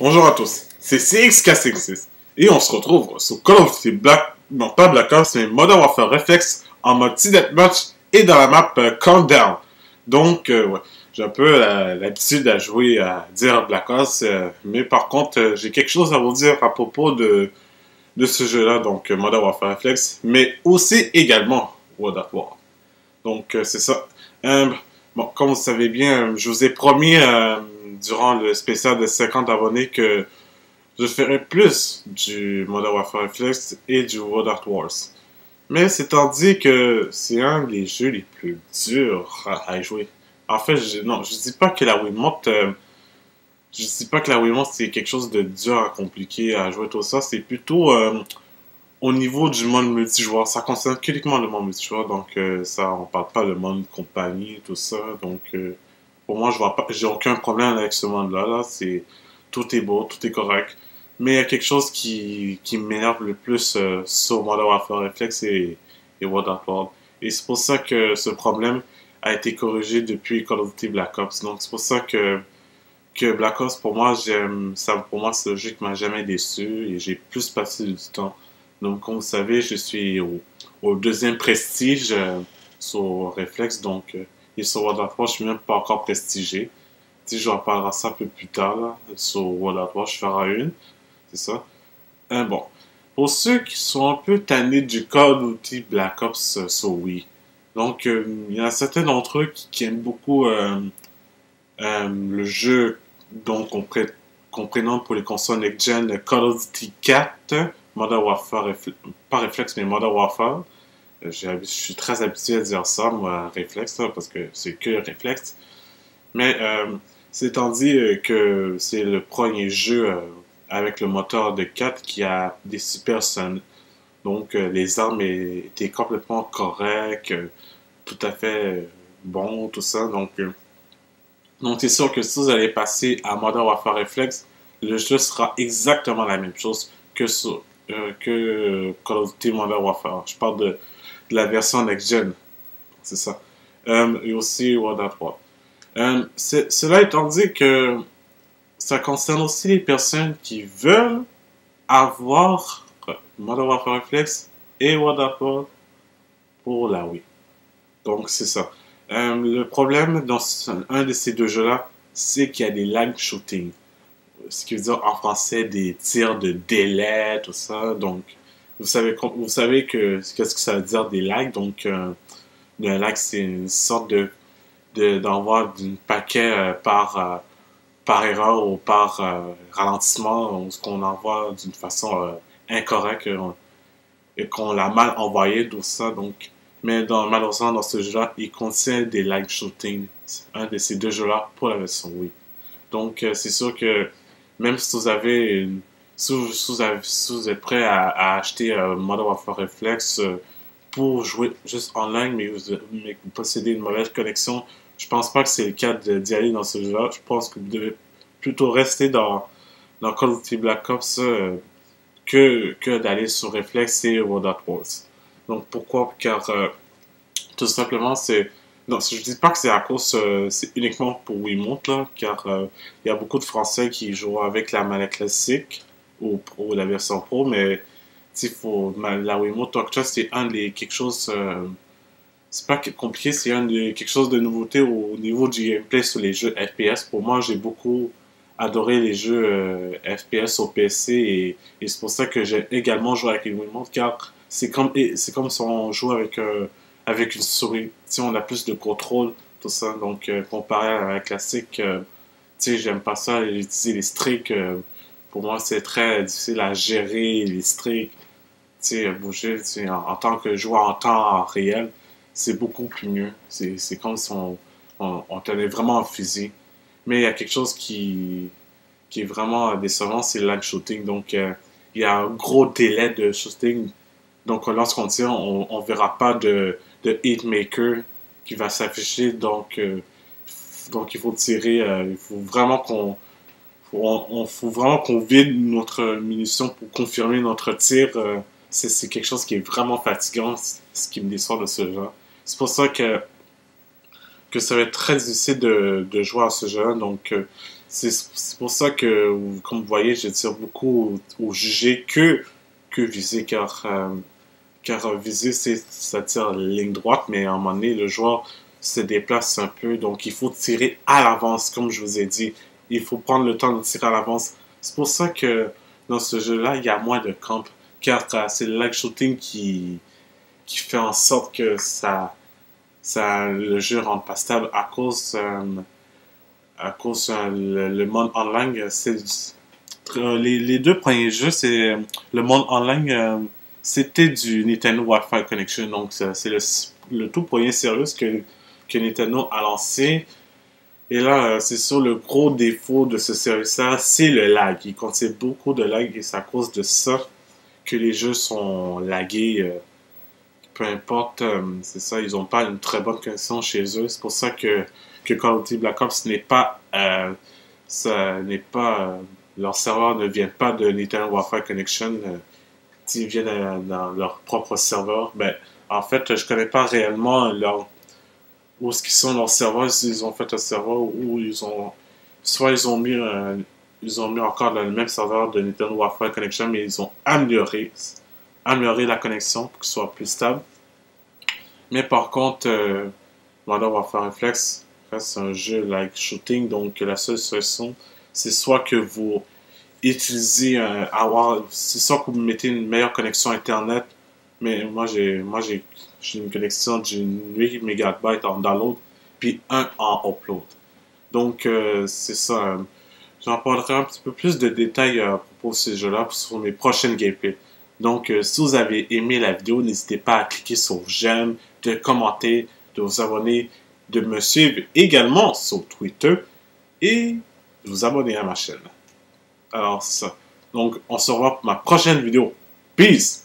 Bonjour à tous, c'est CXK66 et on se retrouve sur Call of Duty Black, non pas Black Ops, mais Modern Warfare Reflex en mode Team Deathmatch et dans la map Countdown. Donc, ouais, j'ai un peu l'habitude à jouer, à dire Black Ops, mais par contre, j'ai quelque chose à vous dire à propos de ce jeu-là, donc Modern Warfare Reflex, mais aussi également World at War. Donc, c'est ça. Bon, comme vous savez bien, je vous ai promis durant le spécial de 50 abonnés que je ferai plus du Modern Warfare Reflex et du World at Wars. Mais c'est étant dit que c'est un des jeux les plus durs à jouer. En fait, non, je dis pas que la Wiimote, je dis pas que la Wiimote c'est quelque chose de dur à compliqué à jouer tout ça. C'est plutôt au niveau du mode multijoueur. Ça concerne uniquement le mode multijoueur, donc ça, on parle pas de mode compagnie, tout ça. Donc pour moi, je vois pas, j'ai aucun problème avec ce mode-là. Là, c'est tout est beau, tout est correct. Mais il y a quelque chose qui m'énerve le plus sur Modern Warfare Reflex et World at War. Et c'est pour ça que ce problème a été corrigé depuis Call of Duty Black Ops. Donc c'est pour ça que Black Ops, pour moi, pour moi, c'est le jeu qui m'a jamais déçu et j'ai plus passé du temps. Donc, comme vous savez, je suis au deuxième prestige sur Reflex, donc, et sur World at War, je suis même pas encore prestigé. Si je reparlerai ça un peu plus tard, là, sur World at War, je ferai une, c'est ça. Bon, pour ceux qui sont un peu tannés du Call of Duty Black Ops sur Wii, donc, il y en a certains d'entre eux qui aiment beaucoup le jeu donc qu'on prénomme pour les consoles next-gen Call of Duty 4, Modern Warfare, pas Reflex, mais Modern Warfare. Je suis très habitué à dire ça, moi, Reflex, là, parce que c'est que Reflex. Mais c'est étant dit que c'est le premier jeu avec le moteur de 4 qui a des super sons. Donc les armes étaient complètement correctes, tout à fait bon, tout ça. Donc c'est sûr que si vous allez passer à Modern Warfare Reflex, le jeu sera exactement la même chose que Call of Duty Modern Warfare. Je parle de la version next-gen. C'est ça. Et aussi World at War. Cela étant dit que ça concerne aussi les personnes qui veulent avoir Modern Warfare Reflex et World at War pour la Wii. Donc c'est ça. Le problème dans un de ces deux jeux-là, c'est qu'il y a des lag shooting. Ce qui veut dire en français des tirs de délai, tout ça. Donc, vous savez qu'est-ce que ça veut dire des lags. Donc, un lag, c'est une sorte d'envoi d'un paquet par erreur ou par ralentissement, ou ce qu'on envoie d'une façon incorrecte et qu'on l'a mal envoyé, tout ça. Donc, mais malheureusement, dans ce jeu-là, il contient des lag shooting. Un de ces deux jeux-là pour la version Wii. Donc, c'est sûr que même si vous avez si vous êtes prêt à acheter Modern Warfare Reflex pour jouer juste online, mais vous possédez une mauvaise connexion, je pense pas que c'est le cas d'y aller dans ce jeu-là. Je pense que vous devez plutôt rester dans Call of Duty Black Ops que d'aller sur Reflex et World at Wars. Donc pourquoi? Car tout simplement c'est... Non, je dis pas que c'est à cause, c'est uniquement pour Wiimote, là, car il y a beaucoup de Français qui jouent avec la manette classique ou pro, la version pro, mais la Wiimote Talk c'est quelque chose, c'est pas compliqué, c'est quelque chose de nouveauté au niveau du gameplay sur les jeux FPS. Pour moi, j'ai beaucoup adoré les jeux FPS au PC et c'est pour ça que j'ai également joué avec une Wiimote, car c'est comme si on joue avec une souris. Tu sais, on a plus de contrôle, tout ça. Donc, comparé à la classique, tu sais, j'aime pas ça, utiliser les streaks. Pour moi, c'est très difficile à gérer les streaks. Tu sais, bouger, tu sais, en tant que joueur en temps réel, c'est beaucoup plus mieux. C'est comme si on tenait vraiment en fusil. Mais il y a quelque chose qui est vraiment décevant, c'est le lag shooting. Donc, il y a un gros délai de shooting. Donc, lorsqu'on tire, on ne verra pas de hitmaker qui va s'afficher. Donc, il faut tirer. Il faut vraiment faut vraiment qu'on vide notre munition pour confirmer notre tir. C'est quelque chose qui est vraiment fatigant, ce qui me déçoit de ce jeu. C'est pour ça que que ça va être très difficile de jouer à ce jeu-là. Donc, c'est pour ça que, comme vous voyez, je tire beaucoup au jugé que viser, car viser, ça tire ligne droite, mais à un moment donné, le joueur se déplace un peu, donc il faut tirer à l'avance, comme je vous ai dit. Il faut prendre le temps de tirer à l'avance. C'est pour ça que dans ce jeu-là, il y a moins de camp, car c'est le lag shooting qui fait en sorte que le jeu ne rentre pas stable à cause le monde online. Les deux premiers jeux, c'est le monde online. C'était du Nintendo Wi-Fi Connection, donc c'est le tout premier service que Nintendo a lancé. Et là, c'est sûr, le gros défaut de ce service-là, c'est le lag. Il contient beaucoup de lag et c'est à cause de ça que les jeux sont lagués. Peu importe, c'est ça, ils n'ont pas une très bonne connexion chez eux. C'est pour ça que Call of Duty Black Ops leurs serveurs ne viennent pas de Nintendo Wi-Fi Connection. S'ils viennent dans leur propre serveur, ben, en fait, je connais pas réellement où est-ce qu'ils sont leurs serveurs. Ils ont fait un serveur où soit ils ont mis encore dans le même serveur de Nintendo Wi-Fi Connection, mais ils ont amélioré la connexion pour que ce soit plus stable. Mais par contre, Modern Warfare Reflex reste un jeu like shooting, donc la seule solution, c'est soit que vous utilisez c'est soit que vous mettez une meilleure connexion internet, mais moi j'ai une connexion d'une 8 MB en download, puis 1 en upload. Donc c'est ça. J'en parlerai un petit peu plus de détails à propos de ces jeux-là sur mes prochaines gameplays. Donc, si vous avez aimé la vidéo, n'hésitez pas à cliquer sur j'aime, de commenter, de vous abonner, de me suivre également sur Twitter et de vous abonner à ma chaîne. Alors, c'est ça. Donc, on se revoit pour ma prochaine vidéo. Peace!